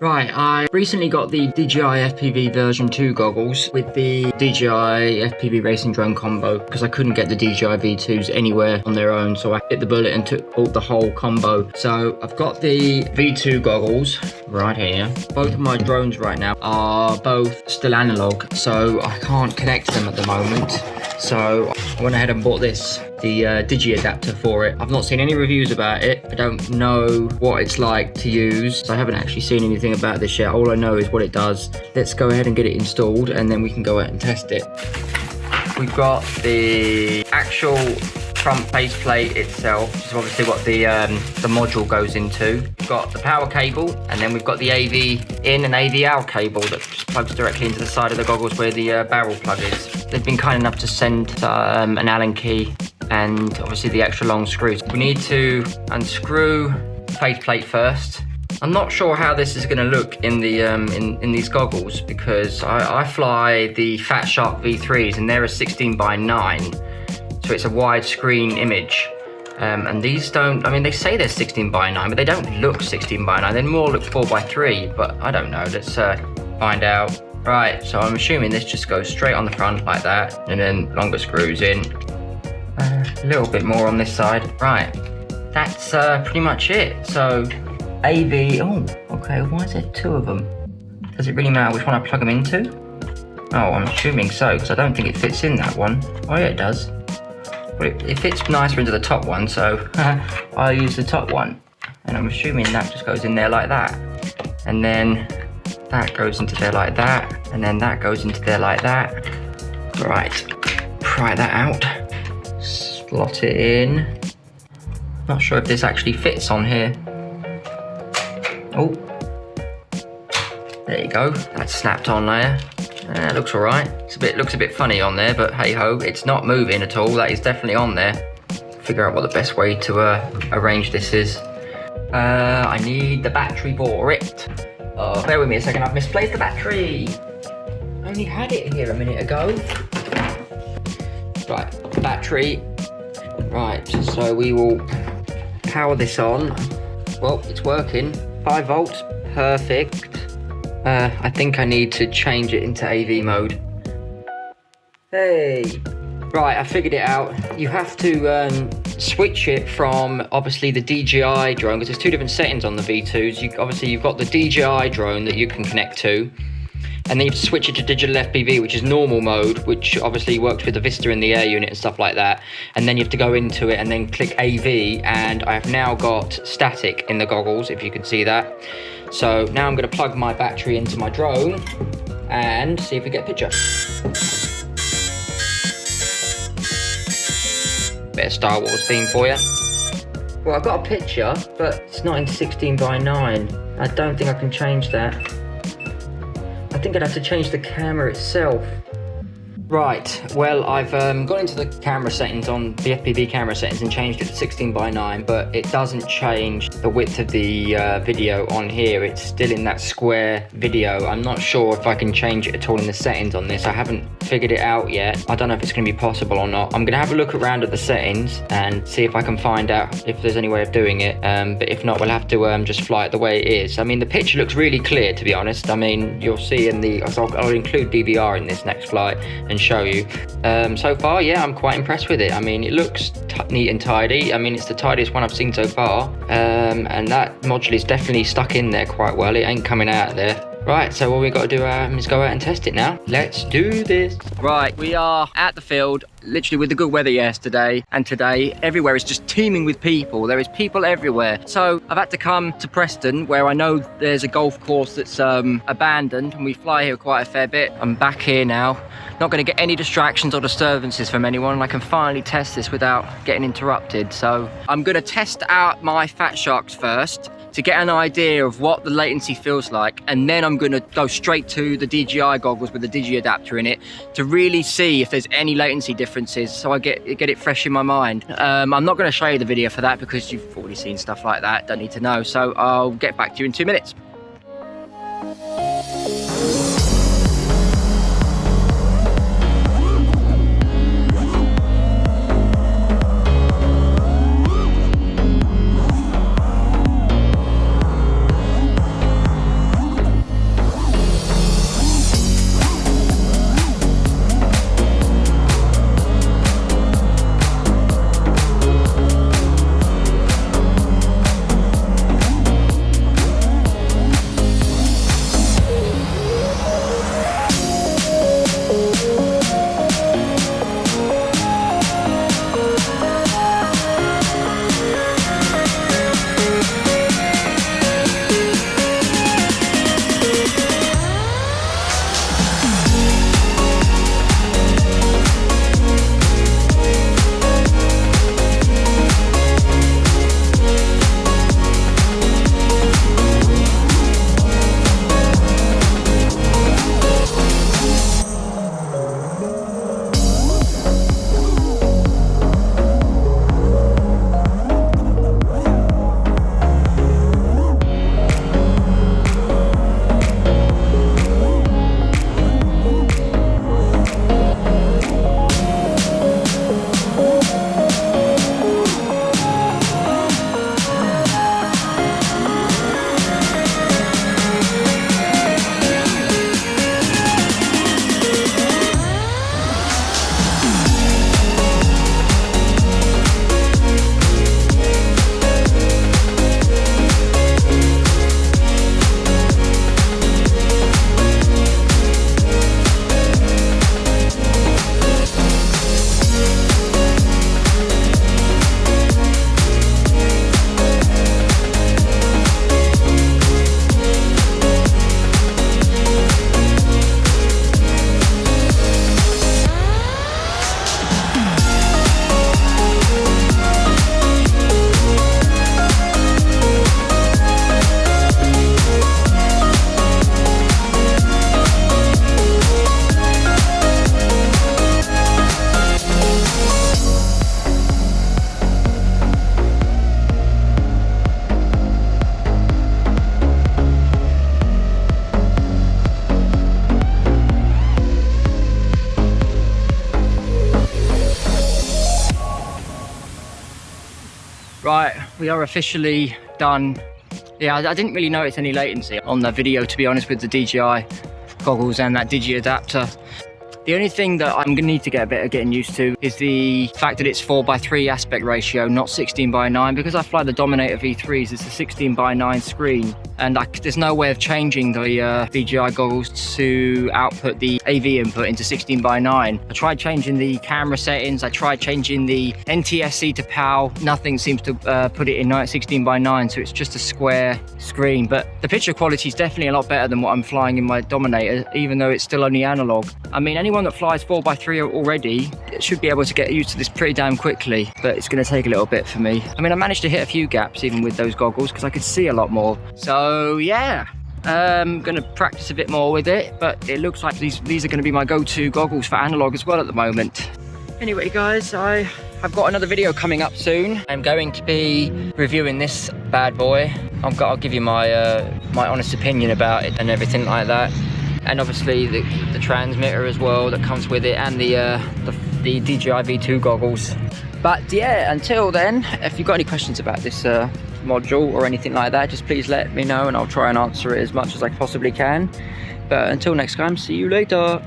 Right, I recently got the DJI FPV version 2 goggles with the DJI FPV racing drone combo because I couldn't get the DJI V2s anywhere on their own, so I bit the bullet and bought the whole combo. So I've got the V2 goggles right here. Both of my drones right now are both still analog, so I can't connect them at the moment. So I went ahead and bought this, the Digi adapter for it. I've not seen any reviews about it. I don't know what it's like to use. So I haven't actually seen anything about this yet. All I know is what it does. Let's go ahead and get it installed and then we can go out and test it. We've got the actual front faceplate itself, which is obviously what the module goes into. We've got the power cable, and then we've got the AV in and AV out cable that just plugs directly into the side of the goggles where the barrel plug is. They've been kind enough to send an Allen key and obviously the extra long screws. We need to unscrew the faceplate first. I'm not sure how this is going to look in the in these goggles because I fly the Fat Shark V3s and they're a 16:9. So it's a widescreen image, and these don't, I mean, they say they're 16:9, but they don't look 16:9. They more look 4:3, but I don't know. Let's find out. Right, so I'm assuming this just goes straight on the front like that, and then longer screws in. A little bit more on this side. Right, that's pretty much it. So AV, oh, okay, why is there two of them? Does it really matter which one I plug them into? Oh, I'm assuming so, because I don't think it fits in that one. Oh yeah, it does. But it fits nicer into the top one, so I'll use the top one. And I'm assuming that just goes in there like that. And then that goes into there like that. And then that goes into there like that. Right, pry that out. Slot it in. Not sure if this actually fits on here. Oh, there you go. That's snapped on there. Looks alright. Looks a bit funny on there, but hey ho, it's not moving at all. That is definitely on there. Figure out what the best way to arrange this is. I need the battery for it. Oh, bear with me a second, I've misplaced the battery. I only had it here a minute ago. Right, battery. Right, so we will power this on. Well, it's working. 5 volts, perfect. I think I need to change it into AV mode. Hey! Right, I figured it out. You have to switch it from, obviously, the DJI drone, because there's two different settings on the V2s. Obviously, you've got the DJI drone that you can connect to, and then you have to switch it to digital FPV, which is normal mode, which obviously works with the Vista in the air unit and stuff like that. And then you have to go into it and then click AV, and I have now got static in the goggles, if you can see that. So now I'm going to plug my battery into my drone and see if we get a picture. Bit of Star Wars theme for you. Well, I've got a picture, but it's not in 16:9. I don't think I can change that. I think I'd have to change the camera itself. Right, well, I've gone into the camera settings on the FPV camera settings and changed it to 16:9, but it doesn't change the width of the video on here. It's still in that square video. I'm not sure if I can change it at all in the settings on this. I haven't figured it out yet. I don't know if it's going to be possible or not. I'm going to have a look around at the settings and see if I can find out if there's any way of doing it. But if not, we'll have to just fly it the way it is. I mean, the picture looks really clear, to be honest. I mean, you'll see in the... I'll include DVR in this next flight and show you. So far, yeah, I'm quite impressed with it. I mean, it looks neat and tidy. I mean, it's the tidiest one I've seen so far. And that module is definitely stuck in there quite well. It ain't coming out of there. Right, so all we got to do is go out and test it now. Let's do this. Right, we are at the field, literally with the good weather yesterday and today. Everywhere is just teeming with people. There is people everywhere. So I've had to come to Preston, where I know there's a golf course that's abandoned, and we fly here quite a fair bit. I'm back here now. Not going to get any distractions or disturbances from anyone, and I can finally test this without getting interrupted. So I'm going to test out my Fat Sharks first to get an idea of what the latency feels like, and then I'm going to go straight to the DJI goggles with the Digi adapter in it to really see if there's any latency differences, so I get it fresh in my mind. I'm not going to show you the video for that because you've already seen stuff like that, don't need to know, so I'll get back to you in 2 minutes. we are officially done. Yeah, I didn't really notice any latency on the video, to be honest, with the DJI goggles and that Digi adapter. The only thing that I'm gonna need to get a bit of getting used to is the fact that it's 4:3 aspect ratio, not 16:9. Because I fly the Dominator V3s, it's a 16:9 screen, and there's no way of changing the DJI goggles to output the AV input into 16:9. I tried changing the camera settings, I tried changing the NTSC to PAL, nothing seems to put it in 16:9, so it's just a square screen. But the picture quality is definitely a lot better than what I'm flying in my Dominator, even though it's still only analog. I mean, anyone that flies 4:3 already should be able to get used to this pretty damn quickly, but it's going to take a little bit for me. I mean, I managed to hit a few gaps even with those goggles because I could see a lot more. So yeah, I'm going to practice a bit more with it, but it looks like these are going to be my go-to goggles for analog as well at the moment. Anyway guys, I've got another video coming up soon. I'm going to be reviewing this bad boy. I'll give you my my honest opinion about it and everything like that. And obviously the transmitter as well that comes with it, and the DJI V2 goggles. But yeah, until then, if you've got any questions about this module or anything like that, just please let me know and I'll try and answer it as much as I possibly can. But until next time, see you later.